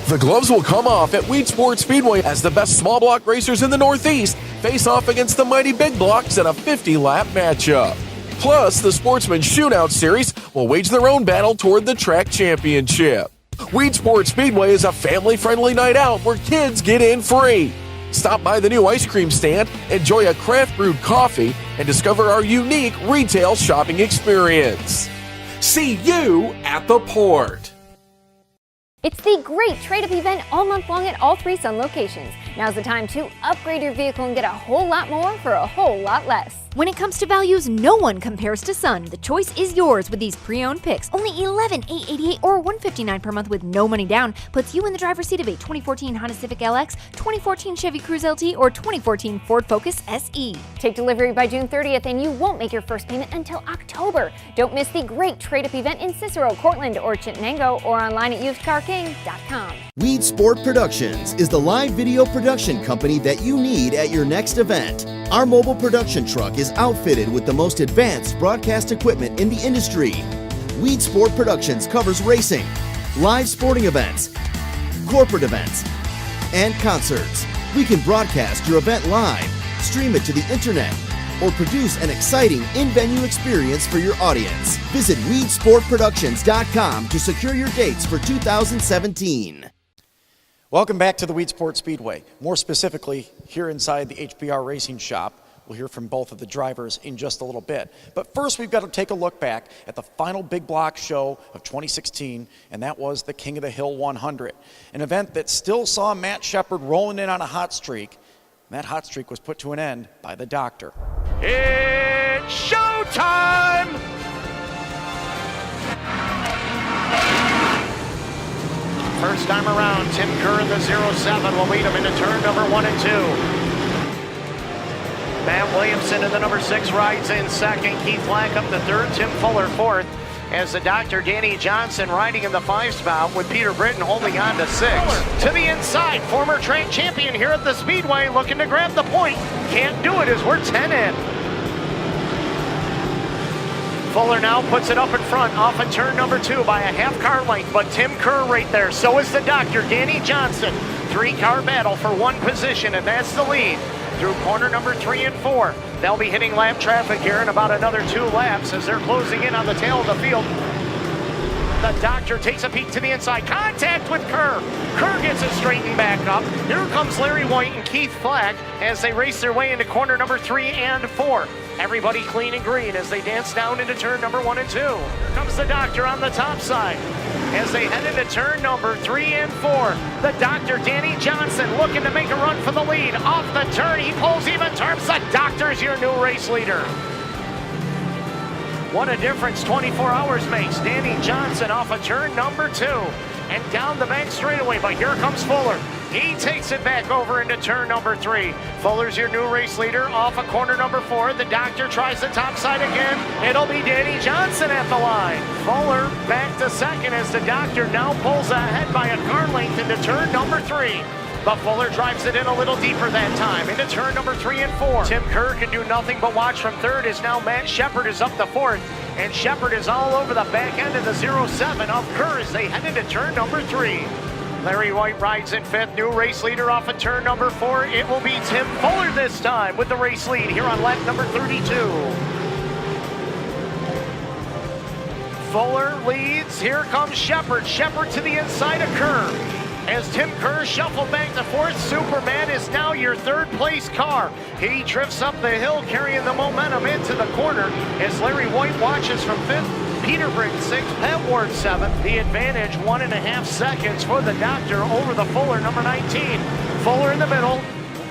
The gloves will come off at Weedsport Speedway as the best small block racers in the Northeast face off against the mighty big blocks in a 50-lap matchup. Plus, the Sportsman Shootout Series will wage their own battle toward the track championship. Weedsport Speedway is a family-friendly night out where kids get in free. Stop by the new ice cream stand, enjoy a craft brewed coffee, and discover our unique retail shopping experience. See you at the port. It's the great trade-up event all month long at all 3 Sun locations. Now's the time to upgrade your vehicle and get a whole lot more for a whole lot less. When it comes to values, no one compares to Sun. The choice is yours with these pre-owned picks. Only $11,888 or $159 per month with no money down puts you in the driver's seat of a 2014 Honda Civic LX, 2014 Chevy Cruze LT, or 2014 Ford Focus SE. Take delivery by June 30th and you won't make your first payment until October. Don't miss the great trade-up event in Cicero, Cortland, or Chittenango, or online at usedcarking.com. Weedsport Productions is the live video production company that you need at your next event. Our mobile production truck is outfitted with the most advanced broadcast equipment in the industry. Weedsport Productions covers racing, live sporting events, corporate events, and concerts. We can broadcast your event live, stream it to the internet, or produce an exciting in-venue experience for your audience. Visit weedsportproductions.com to secure your dates for 2017. Welcome back to the Weedsport Speedway. More specifically, here inside the HBR Racing Shop. We'll hear from both of the drivers in just a little bit. But first, we've got to take a look back at the final big block show of 2016, and that was the King of the Hill 100, an event that still saw Matt Shepard rolling in on a hot streak. That hot streak was put to an end by the doctor. It's showtime! First time around, Tim Kerr in the 07 will lead him into turn number 1 and 2. Matt Williamson in the number 6 rides in second. Keith Black up the third. Tim Fuller fourth. As the Dr. Danny Johnson riding in the 5 spot with Peter Britton holding on to 6. To the inside, former track champion here at the Speedway looking to grab the point. Can't do it as we're 10 in. Fuller now puts it up in front off of turn number 2 by a half car length, but Tim Kerr right there. So is the Dr. Danny Johnson. 3-car battle for 1 position, and that's the lead through corner number 3 and 4. They'll be hitting lap traffic here in about another 2 laps as they're closing in on the tail of the field. The Doctor takes a peek to the inside. Contact with Kerr. Kerr gets it straightened back up. Here comes Larry White and Keith Flack as they race their way into corner number 3 and 4. Everybody clean and green as they dance down into turn number 1 and 2. Here comes the Doctor on the top side. As they head into turn number 3 and 4, the Dr. Danny Johnson looking to make a run for the lead. Off the turn, he pulls even terms. The Doctor's your new race leader. What a difference 24 hours makes. Danny Johnson off of turn number 2 and down the back straightaway, but here comes Fuller. He takes it back over into turn number 3. Fuller's your new race leader off of corner number 4. The Doctor tries the top side again. It'll be Danny Johnson at the line. Fuller back to second as the Doctor now pulls ahead by a car length into turn number 3. But Fuller drives it in a little deeper that time into turn number 3 and 4. Tim Kerr can do nothing but watch from third as now Matt Shepard is up the fourth. And Shepard is all over the back end of the 07 of Kerr as they head into turn number 3. Larry White rides in fifth, new race leader off of turn number 4. It will be Tim Fuller this time with the race lead here on lap number 32. Fuller leads, here comes Shepard. Shepard to the inside of Kerr. As Tim Kerr shuffled back to fourth, Superman is now your third place car. He drifts up the hill carrying the momentum into the corner as Larry White watches from fifth. Peter Britton 6th, Pat Ward 7th. The advantage 1.5 seconds for the Doctor over the Fuller number 19. Fuller in the middle,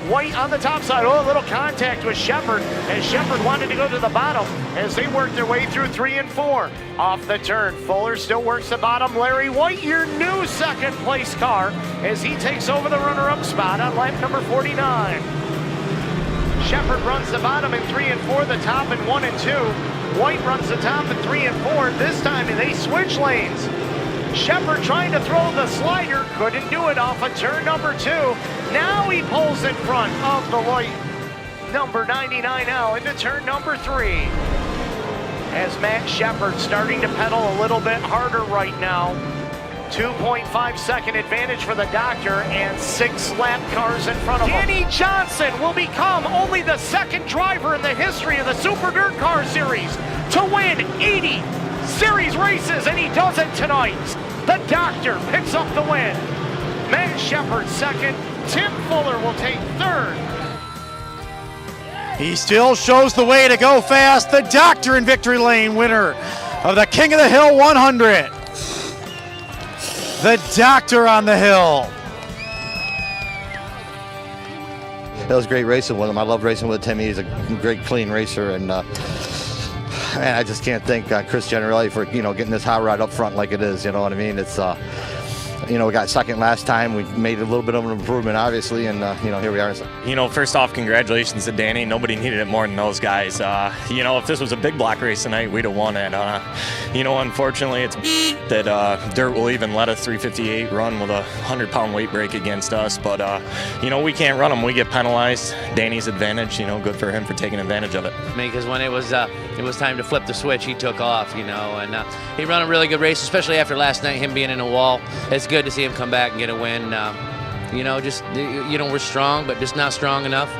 White on the top side. Oh, a little contact with Shepard as Shepard wanted to go to the bottom as they work their way through 3 and 4. Off the turn, Fuller still works the bottom. Larry White, your new second place car as he takes over the runner-up spot on lap number 49. Shepard runs the bottom in 3 and 4, the top in 1 and 2. White runs the top in 3 and 4. This time they switch lanes. Shepard trying to throw the slider, couldn't do it off of turn number 2. Now he pulls in front of the light number 99L into turn number 3. As Matt Shepard starting to pedal a little bit harder right now. 2.5 second advantage for the Doctor and 6 lap cars in front of him. Danny Johnson will become only the second driver in the history of the Super Dirt Car Series to win 80 series races, and he does it tonight. The Doctor picks up the win. Matt Shepard second, Tim Fuller will take third. He still shows the way to go fast. The Doctor in victory lane, winner of the King of the Hill 100. The Doctor on the hill. It was great racing with him. I love racing with Timmy. He's a great, clean racer, and man, I just can't thank Chris Generelli for getting this hot rod up front like it is. You know what I mean? It's we got second last time. We made a little bit of an improvement, obviously, and here we are. First off, congratulations to Danny. Nobody needed it more than those guys. If this was a big block race tonight, we'd have won it. Unfortunately, it's that dirt will even let a 358 run with a 100-pound weight break against us. But we can't run them. We get penalized. Danny's advantage. Good for him for taking advantage of it. Because when it was time to flip the switch, he took off. And he ran a really good race, especially after last night, him being in a wall. It's good to see him come back and get a win. We're strong, but just not strong enough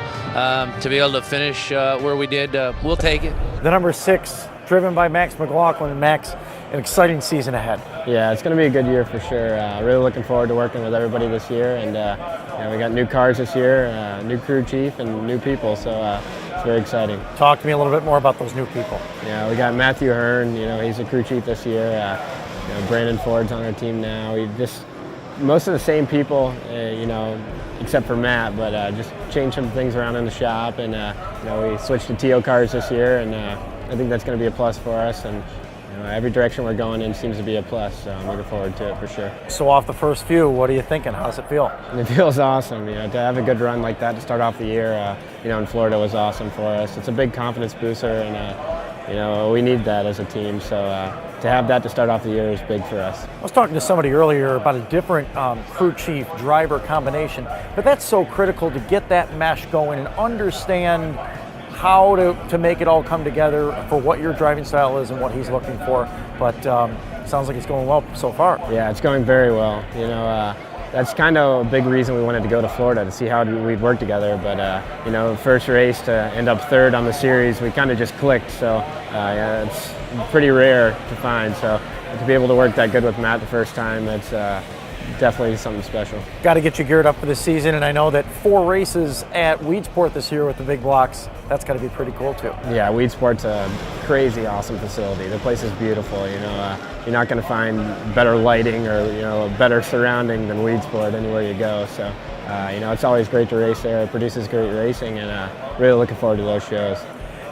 to be able to finish where we did. We'll take it. The number 6, driven by Max McLaughlin. And Max, an exciting season ahead. Yeah, it's going to be a good year for sure. Really looking forward to working with everybody this year. And we got new cars this year, new crew chief, and new people. So it's very exciting. Talk to me a little bit more about those new people. Yeah, we got Matthew Hearn. He's the crew chief this year. Brandon Ford's on our team now. Most of the same people, except for Matt, but just changed some things around in the shop, and we switched to TO cars this year, and I think that's going to be a plus for us. And every direction we're going in seems to be a plus, so I'm looking forward to it for sure. So off the first few, what are you thinking? How's it feel? It feels awesome. To have a good run like that to start off the year, in Florida was awesome for us. It's a big confidence booster, and we need that as a team. So to have that to start off the year is big for us. I was talking to somebody earlier about a different crew chief driver combination, but that's so critical to get that mesh going and understand how to make it all come together for what your driving style is and what he's looking for. But sounds like it's going well so far. Yeah, it's going very well. That's kind of a big reason we wanted to go to Florida, to see how we'd work together. But first race to end up third on the series, we kind of just clicked. So it's pretty rare to find. So to be able to work that good with Matt the first time, that's definitely something special. Got to get you geared up for the season, and I know that 4 races at Weedsport this year with the big blocks, that's got to be pretty cool too. Yeah, Weedsport's a crazy awesome facility. The place is beautiful. You're not going to find better lighting or better surrounding than Weedsport anywhere you go. So it's always great to race there. It produces great racing, and really looking forward to those shows.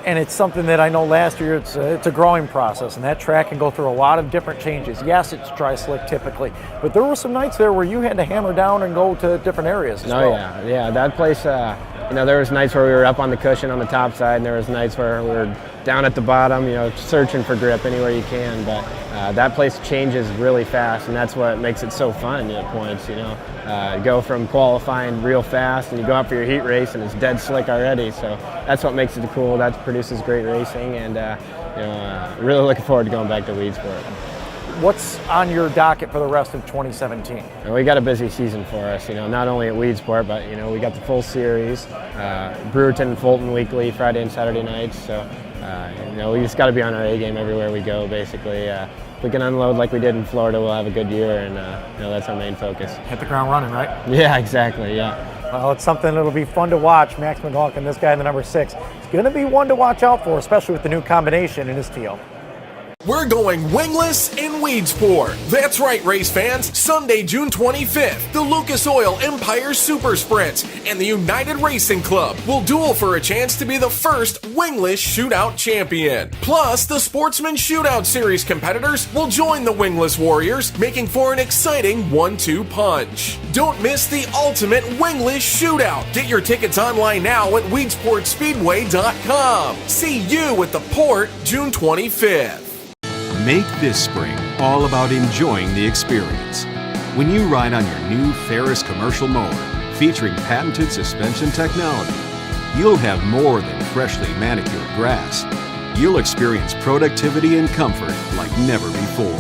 And it's something that I know last year it's a growing process, and that track can go through a lot of different changes. Yes, it's dry slick typically, but there were some nights there where you had to hammer down and go to different areas as well. Yeah, that place, there was nights where we were up on the cushion on the top side, and there was nights where we were down at the bottom, searching for grip anywhere you can. But that place changes really fast, and that's what makes it so fun at points. Go from qualifying real fast, and you go out for your heat race, and it's dead slick already. So that's what makes it cool. That produces great racing, and really looking forward to going back to Weedsport. What's on your docket for the rest of 2017? We got a busy season for us, not only at Weedsport, but we got the full series, Brewerton and Fulton weekly, Friday and Saturday nights. So we just got to be on our A game everywhere we go, basically. If we can unload like we did in Florida, we'll have a good year, and that's our main focus. Hit the ground running, right? Yeah, exactly, yeah. Well, it's something that'll be fun to watch. Max McLaughlin, this guy in the number 6, is going to be one to watch out for, especially with the new combination in his TO. We're going wingless in Weedsport. That's right, race fans. Sunday, June 25th, the Lucas Oil Empire Super Sprints and the United Racing Club will duel for a chance to be the first wingless shootout champion. Plus, the Sportsman Shootout Series competitors will join the wingless warriors, making for an exciting 1-2 punch. Don't miss the ultimate wingless shootout. Get your tickets online now at weedsportspeedway.com. See you at the port June 25th. Make this spring all about enjoying the experience. When you ride on your new Ferris commercial mower featuring patented suspension technology, you'll have more than freshly manicured grass. You'll experience productivity and comfort like never before.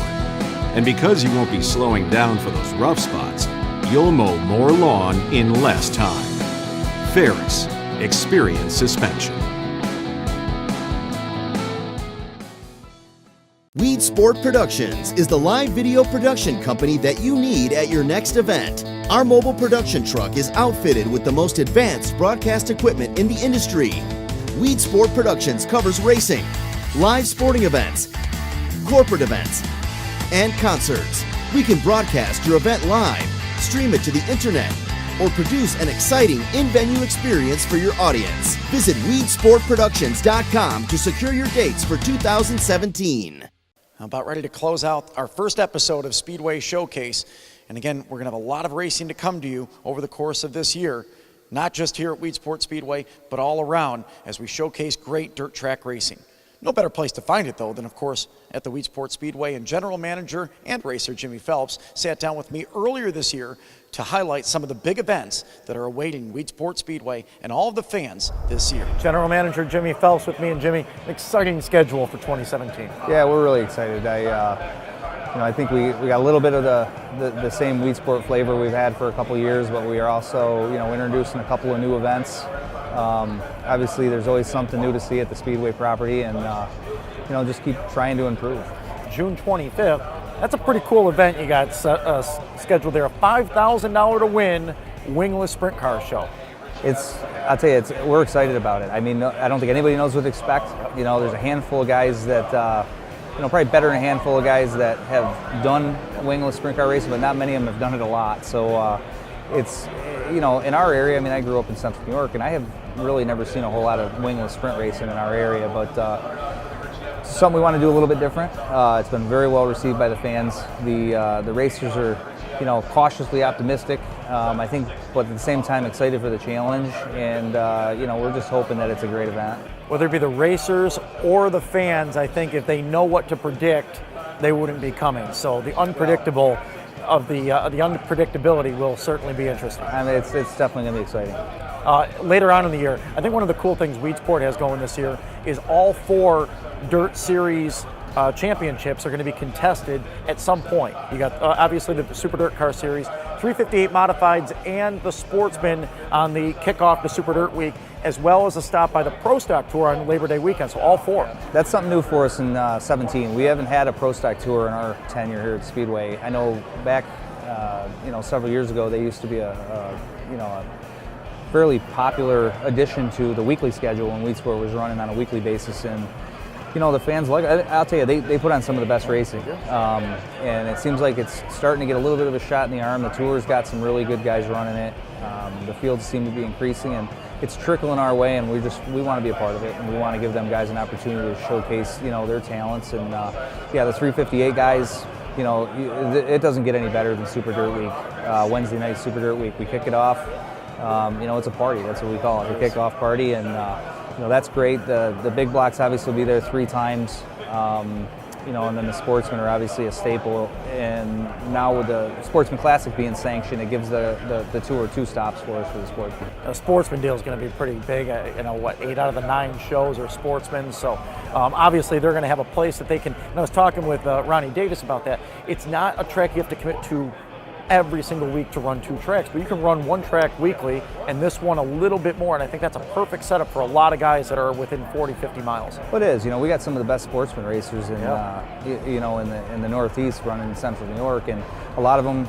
And because you won't be slowing down for those rough spots, you'll mow more lawn in less time. Ferris, experience suspension. Weedsport Productions is the live video production company that you need at your next event. Our mobile production truck is outfitted with the most advanced broadcast equipment in the industry. Weedsport Productions covers racing, live sporting events, corporate events, and concerts. We can broadcast your event live, stream it to the internet, or produce an exciting in-venue experience for your audience. Visit weedsportproductions.com to secure your dates for 2017. I'm about ready to close out our first episode of Speedway Showcase. And again, we're going to have a lot of racing to come to you over the course of this year, not just here at Weedsport Speedway, but all around as we showcase great dirt track racing. No better place to find it, though, than, of course, at the Weedsport Speedway. And General Manager and racer Jimmy Phelps sat down with me earlier this year to highlight some of the big events that are awaiting Weedsport Speedway and all of the fans this year. General Manager Jimmy Phelps with me. And Jimmy, an exciting schedule for 2017. Yeah, we're really excited. I think we got a little bit of the same Weedsport flavor we've had for a couple years, but we are also introducing a couple of new events. Obviously, there's always something new to see at the Speedway property, and just keep trying to improve. June 25th, that's a pretty cool event you got scheduled there. A $5,000 to win wingless sprint car show. I'll tell you, we're excited about it. I mean, I don't think anybody knows what to expect. There's a handful of guys that, probably better than a handful of guys that have done wingless sprint car racing, but not many of them have done it a lot. So it's, in our area, I mean, I grew up in Central New York, and I have really never seen a whole lot of wingless sprint racing in our area, but something we want to do a little bit different. It's been very well received by the fans. The racers are, cautiously optimistic, I think, but at the same time excited for the challenge, and we're just hoping that it's a great event. Whether it be the racers or the fans, I think if they know what to predict, they wouldn't be coming. So the unpredictable of the unpredictability will certainly be interesting. I mean, it's definitely going to be exciting. Later on in the year, I think one of the cool things Weedsport has going this year is all 4 Dirt Series championships are going to be contested at some point. You got obviously the Super Dirt Car Series, 358 Modifieds, and the Sportsman on the kickoff to Super Dirt Week, as well as a stop by the Pro Stock Tour on Labor Day weekend. So all 4. That's something new for us in 17. We haven't had a Pro Stock Tour in our tenure here at Speedway. I know back, several years ago, they used to be a fairly popular addition to the weekly schedule when Weedsport was running on a weekly basis, and the fans like it. I'll tell you, they put on some of the best racing, and it seems like it's starting to get a little bit of a shot in the arm. The tour's got some really good guys running it. The fields seem to be increasing, and it's trickling our way, and we want to be a part of it, and we want to give them guys an opportunity to showcase their talents. And the 358 guys, it doesn't get any better than Super Dirt Week. Wednesday night Super Dirt Week, we kick it off. It's a party. That's what we call it, the kickoff party, and that's great. The big blocks obviously will be there 3 times, and then the Sportsmen are obviously a staple. And now with the Sportsman Classic being sanctioned, it gives the tour 2 stops for us for the Sportsman. The Sportsman deal is going to be pretty big. 8 out of the 9 shows are Sportsmen, so obviously they're going to have a place that they can. And I was talking with Ronnie Davis about that. It's not a track you have to commit to every single week to run 2 tracks, but you can run 1 track weekly and this one a little bit more, and I think that's a perfect setup for a lot of guys that are within 40-50 miles. Well, it is. We got some of the best Sportsman racers in in the Northeast running in Central New York, and a lot of them,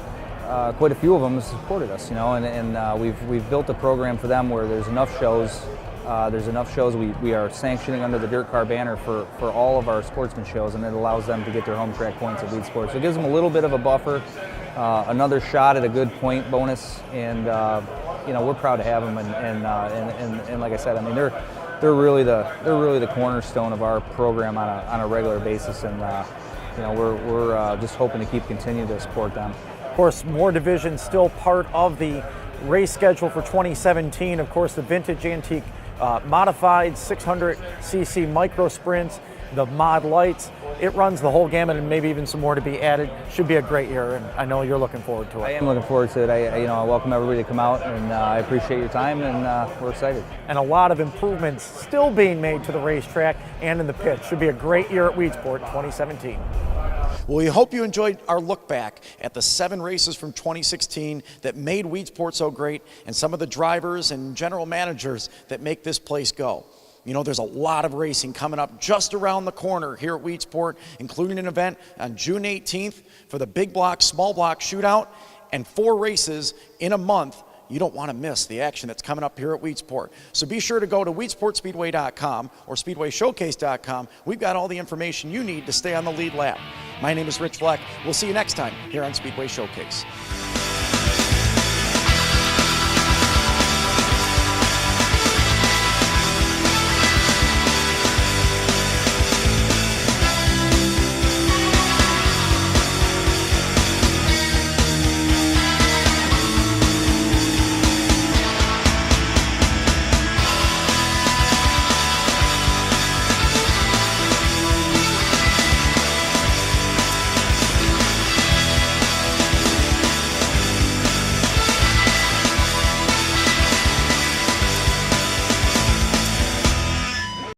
quite a few of them, have supported us. And we've built a program for them where there's enough shows. We are sanctioning under the Dirt Car banner for all of our Sportsman shows, and it allows them to get their home track points at Weedsport. So it gives them a little bit of a buffer. Another shot at a good point bonus, and we're proud to have them. And like I said, I mean they're really the cornerstone of our program on a regular basis, and we're just hoping to continue to support them. Of course, more divisions still part of the race schedule for 2017. Of course, the vintage antique modified 600cc micro sprints, the mod lights. It runs the whole gamut, and maybe even some more to be added. Should be a great year, and I know you're looking forward to it. I am looking forward to it. I welcome everybody to come out, and I appreciate your time, and we're excited. And a lot of improvements still being made to the racetrack and in the pit. Should be a great year at Weedsport 2017. Well, we hope you enjoyed our look back at the 7 races from 2016 that made Weedsport so great, and some of the drivers and general managers that make this place go. There's a lot of racing coming up just around the corner here at Weedsport, including an event on June 18th for the big block, small block shootout, and 4 races in a month, you don't want to miss the action that's coming up here at Weedsport. So be sure to go to weedsportspeedway.com or speedwayshowcase.com. We've got all the information you need to stay on the lead lap. My name is Rich Fleck. We'll see you next time here on Speedway Showcase.